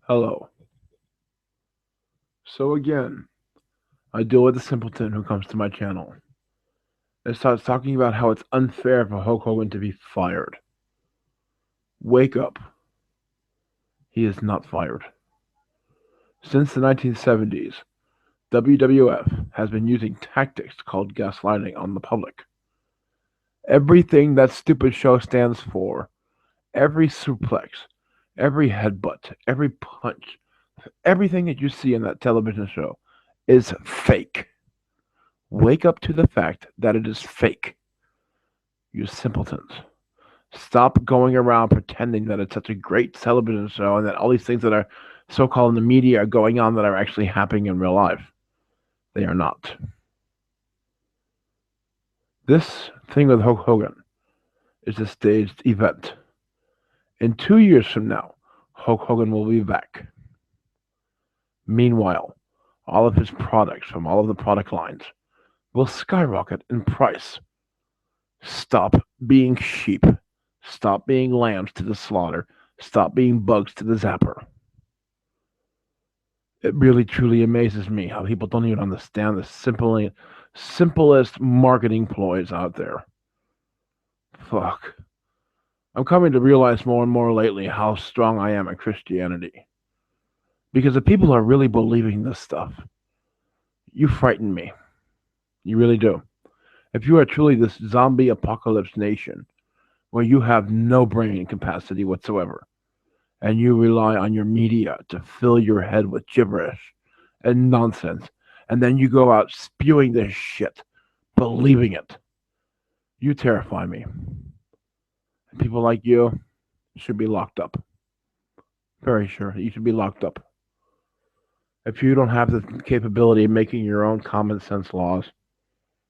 Hello. So again, I deal with a simpleton who comes to my channel and starts talking about how it's unfair for Hulk Hogan to be fired. Wake up. He is not fired. Since the 1970s, WWF has been using tactics called gaslighting on the public. Everything that stupid show stands for, every suplex, every headbutt, every punch, everything that you see in that television show is fake. Wake up to the fact that it is fake. You simpletons. Stop going around pretending that it's such a great television show and that all these things that are so called in the media are going on that are actually happening in real life. They are not. This thing with Hulk Hogan is a staged event. In 2 years from now, Hulk Hogan will be back. Meanwhile, all of his products from all of the product lines will skyrocket in price. Stop being sheep. Stop being lambs to the slaughter. Stop being bugs to the zapper. It really truly amazes me how people don't even understand the simplest marketing ploys out there. Fuck. I'm coming to realize more and more lately how strong I am in Christianity. Because if people are really believing this stuff, you frighten me. You really do. If you are truly this zombie apocalypse nation where you have no brain capacity whatsoever, and you rely on your media to fill your head with gibberish and nonsense, and then you go out spewing this shit, believing it, you terrify me. And people like you should be locked up. Very sure. You should be locked up. If you don't have the capability of making your own common sense laws,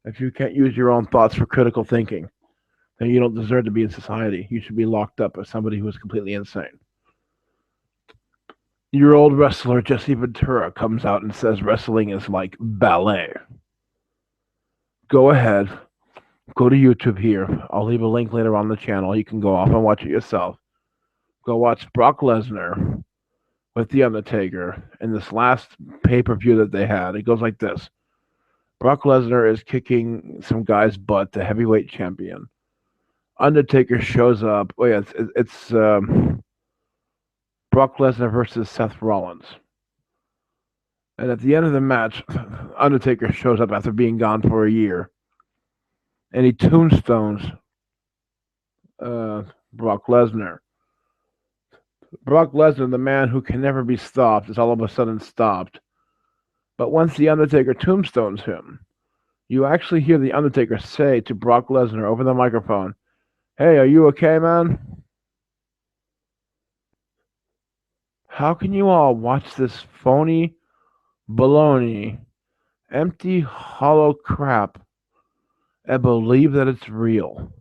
if you can't use your own thoughts for critical thinking, then you don't deserve to be in society. You should be locked up as somebody who is completely insane. Your old wrestler Jesse Ventura comes out and says wrestling is like ballet. Go ahead, go to YouTube here. I'll leave a link later on the channel. You can go off and watch it yourself. Go watch Brock Lesnar with The Undertaker in this last pay per view that they had. It goes like this: Brock Lesnar is kicking some guy's butt, the heavyweight champion. Undertaker shows up. Oh yeah, it's Brock Lesnar versus Seth Rollins. And at the end of the match, Undertaker shows up after being gone for a year, and he tombstones Brock Lesnar. Brock Lesnar, the man who can never be stopped, is all of a sudden stopped. But once the Undertaker tombstones him, you actually hear the Undertaker say to Brock Lesnar over the microphone, "Hey, are you okay, man?" How can you all watch this phony, baloney, empty, hollow crap and believe that it's real?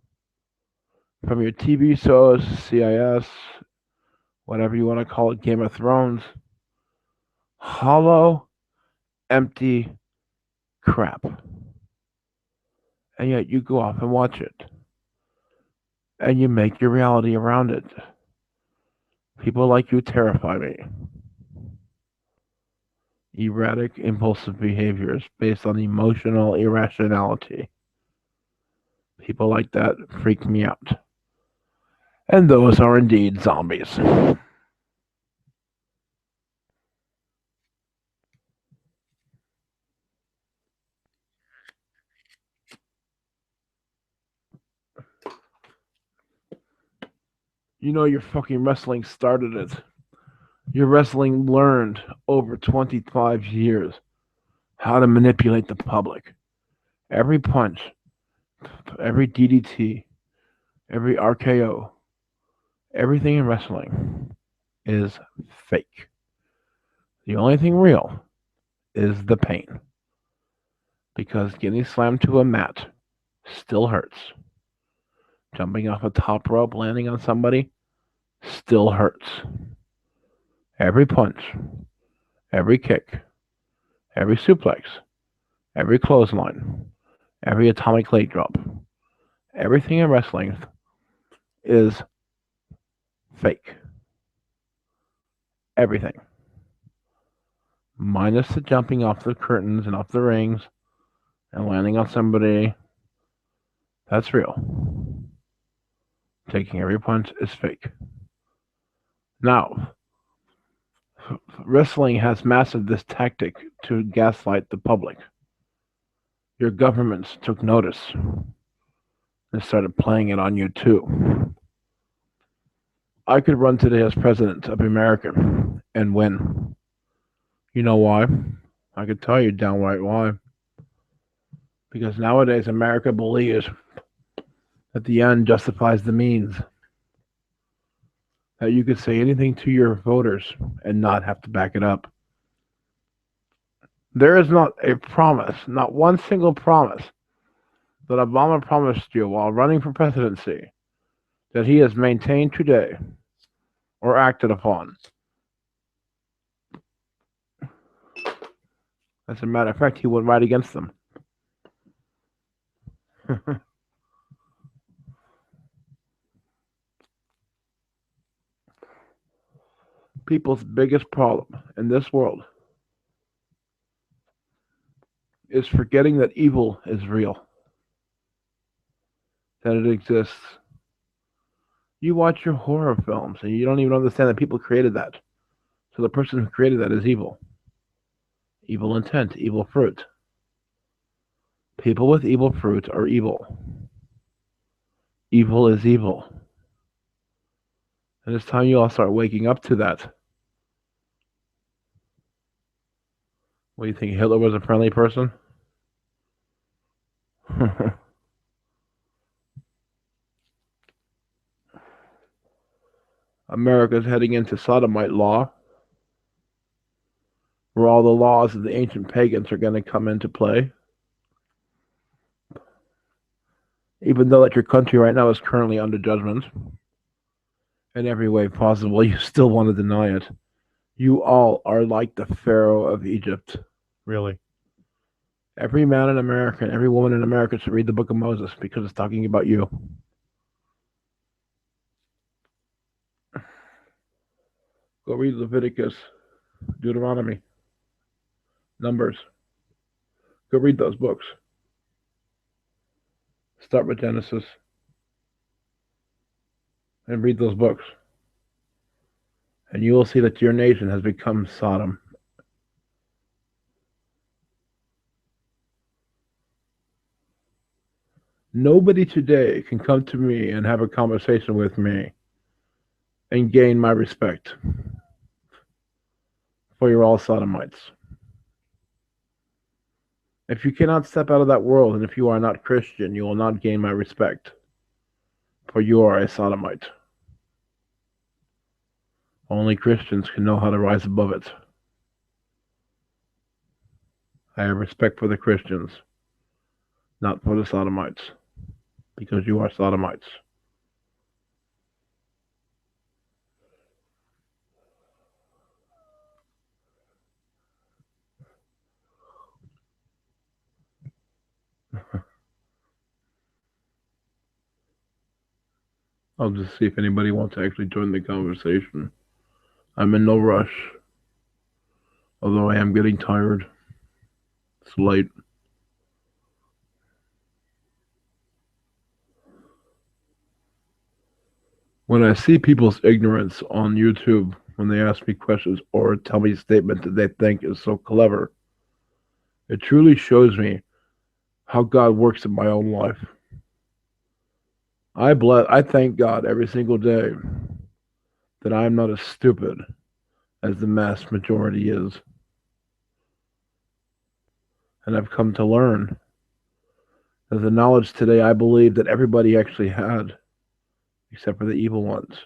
From your TV shows, CIS, whatever you want to call it, Game of Thrones, hollow, empty crap. And yet you go off and watch it. And you make your reality around it. People like you terrify me. Erratic, impulsive behaviors based on emotional irrationality. People like that freak me out. And those are indeed zombies. You know your fucking wrestling started it. Your wrestling learned over 25 years how to manipulate the public. Every punch, every DDT, every RKO, everything in wrestling is fake. The only thing real is the pain. Because getting slammed to a mat still hurts. Jumping off a top rope, landing on somebody, still hurts. Every punch, every kick, every suplex, every clothesline, every atomic leg drop, everything in wrestling is fake. everything. Minus the jumping off the curtains and off the rings and landing on somebody. That's real. Taking every punch is fake. Now, wrestling has mastered this tactic to gaslight the public. Your governments took notice and started playing it on you too. I could run today as president of America and win. You know why? I could tell you downright why. Because nowadays America believes that the end justifies the means. That you could say anything to your voters and not have to back it up. There is not a promise, not one single promise, that Obama promised you while running for presidency that he has maintained today or acted upon. As a matter of fact, he went right against them. People's biggest problem in this world is forgetting that evil is real, that it exists. You watch your horror films and you don't even understand that people created that. So the person who created that is evil. Evil intent, evil fruit. People with evil fruit are evil. Evil is evil. And it's time you all start waking up to that. What do you think? Hitler was a friendly person? America's heading into sodomite law, where all the laws of the ancient pagans are going to come into play. Even though that your country right now is currently under judgment in every way possible, you still want to deny it. You all are like the Pharaoh of Egypt. Really. Every man in America and every woman in America should read the Book of Moses because it's talking about you. Go read Leviticus, Deuteronomy, Numbers. Go read those books. Start with Genesis and read those books. And you will see that your nation has become Sodom. Nobody today can come to me and have a conversation with me and gain my respect. For you're all sodomites. If you cannot step out of that world, and if you are not Christian, you will not gain my respect. For you are a sodomite. Only Christians can know how to rise above it. I have respect for the Christians, not for the sodomites, because you are sodomites. I'll just see if anybody wants to actually join the conversation. I'm in no rush, although I am getting tired. It's late. When I see people's ignorance on YouTube, when they ask me questions or tell me a statement that they think is so clever, it truly shows me how God works in my own life. I thank God every single day that I am not as stupid as the mass majority is. And I've come to learn that the knowledge today I believe that everybody actually had, except for the evil ones,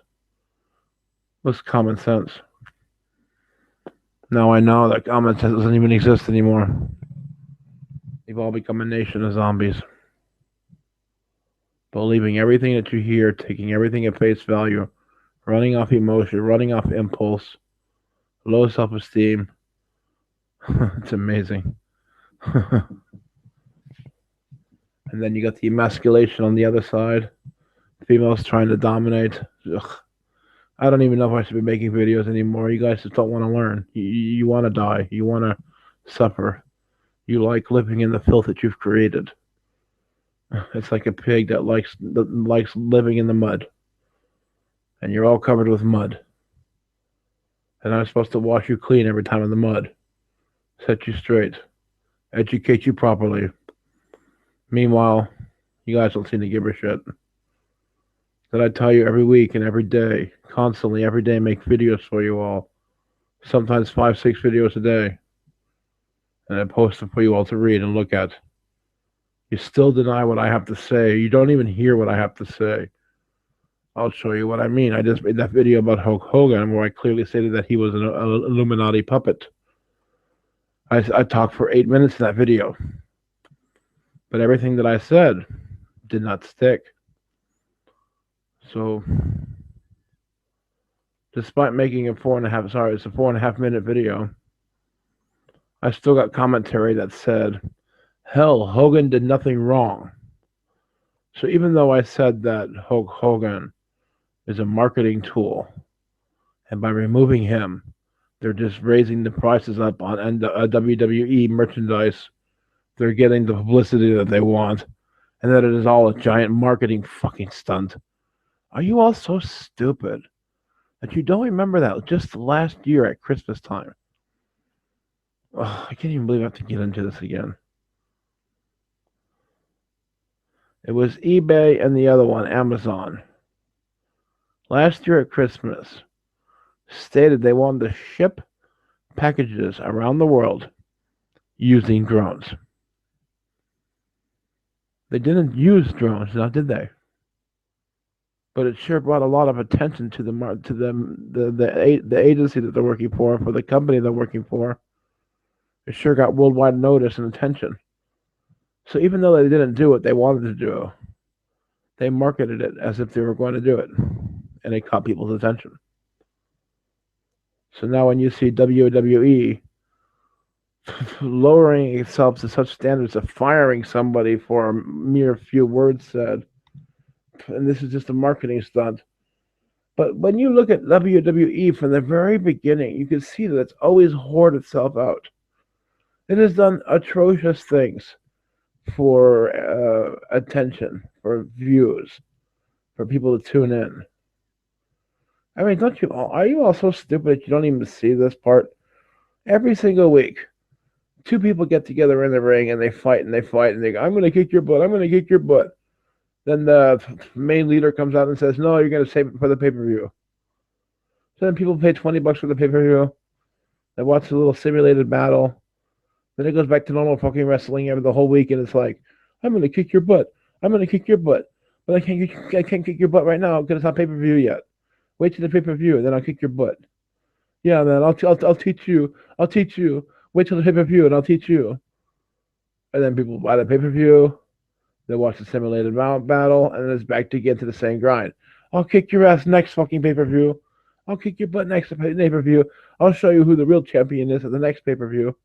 was common sense. Now I know that common sense doesn't even exist anymore. They've all become a nation of zombies. Believing everything that you hear, taking everything at face value, running off emotion, running off impulse, low self-esteem. It's amazing. And then you got the emasculation on the other side. Females trying to dominate. Ugh. I don't even know if I should be making videos anymore. You guys just don't want to learn. You want to die. You want to suffer. You like living in the filth that you've created. It's like a pig that likes living in the mud, and you're all covered with mud. And I'm supposed to wash you clean every time in the mud, set you straight, educate you properly. Meanwhile, you guys don't seem to give a shit. That I tell you every week and every day, constantly, every day, make videos for you all. Sometimes 5, 6 videos a day. And I post them for you all to read and look at. You still deny what I have to say. You don't even hear what I have to say. I'll show you what I mean. I just made that video about Hulk Hogan where I clearly stated that he was an Illuminati puppet. I talked for 8 minutes in that video. But everything that I said did not stick. So, despite making it's a 4.5 minute video, I still got commentary that said, hell, Hogan did nothing wrong. So even though I said that Hulk Hogan is a marketing tool, and by removing him, they're just raising the prices up on WWE merchandise, they're getting the publicity that they want, and that it is all a giant marketing fucking stunt. Are you all so stupid that you don't remember that just last year at Christmas time? Oh, I can't even believe I have to get into this again. It was eBay and the other one, Amazon. Last year at Christmas, stated they wanted to ship packages around the world using drones. They didn't use drones, now did they? But it sure brought a lot of attention to the agency that they're working for the company they're working for. It sure got worldwide notice and attention. So even though they didn't do what they wanted to do, they marketed it as if they were going to do it, and it caught people's attention. So now when you see WWE lowering itself to such standards of firing somebody for a mere few words said, and this is just a marketing stunt. But when you look at WWE from the very beginning, you can see that it's always whored itself out. It has done atrocious things for attention, for views, for people to tune in. I mean, are you all so stupid that you don't even see this part? Every single week, 2 people get together in the ring and they fight and they go, I'm going to kick your butt, I'm going to kick your butt. Then the main leader comes out and says, no, you're going to save it for the pay-per-view. So then people pay $20 for the pay-per-view. They watch a little simulated battle. Then it goes back to normal fucking wrestling every the whole week, and it's like, I'm going to kick your butt. I'm going to kick your butt. But I can't kick your butt right now because it's not pay-per-view yet. Wait till the pay-per-view, and then I'll kick your butt. Yeah, man, I'll teach you. I'll teach you. Wait till the pay-per-view, and I'll teach you. And then people buy the pay-per-view. They watch the simulated battle, and then it's back to get to the same grind. I'll kick your ass next fucking pay-per-view. I'll kick your butt next pay-per-view. I'll show you who the real champion is at the next pay-per-view.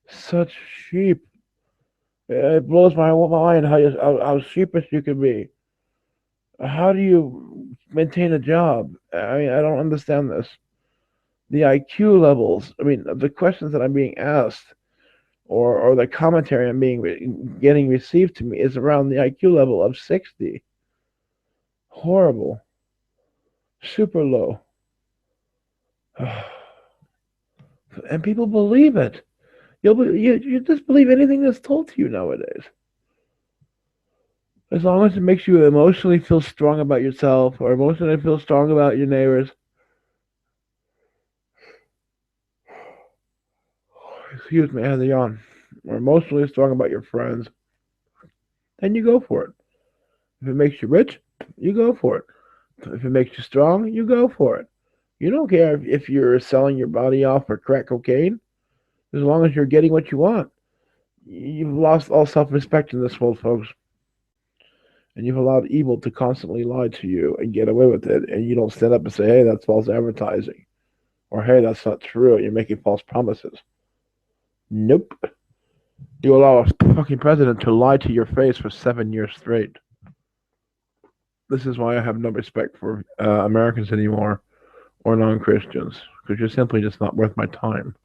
Such sheep. It blows my mind how sheepish you can be. How do you maintain a job? I mean, I don't understand this. The IQ levels, I mean, the questions that I'm being asked or the commentary I'm getting received to me is around the IQ level of 60. Horrible. Super low. And people believe it. You just believe anything that's told to you nowadays. As long as it makes you emotionally feel strong about yourself or emotionally feel strong about your neighbors. Excuse me, I had to yawn. Or emotionally strong about your friends. Then you go for it. If it makes you rich, you go for it. If it makes you strong, you go for it. You don't care if you're selling your body off for crack cocaine. As long as you're getting what you want. You've lost all self-respect in this world, folks. And you've allowed evil to constantly lie to you and get away with it. And you don't stand up and say, hey, that's false advertising. Or, hey, that's not true. You're making false promises. Nope. You allow a fucking president to lie to your face for 7 years straight. This is why I have no respect for Americans anymore or non-Christians because you're simply just not worth my time.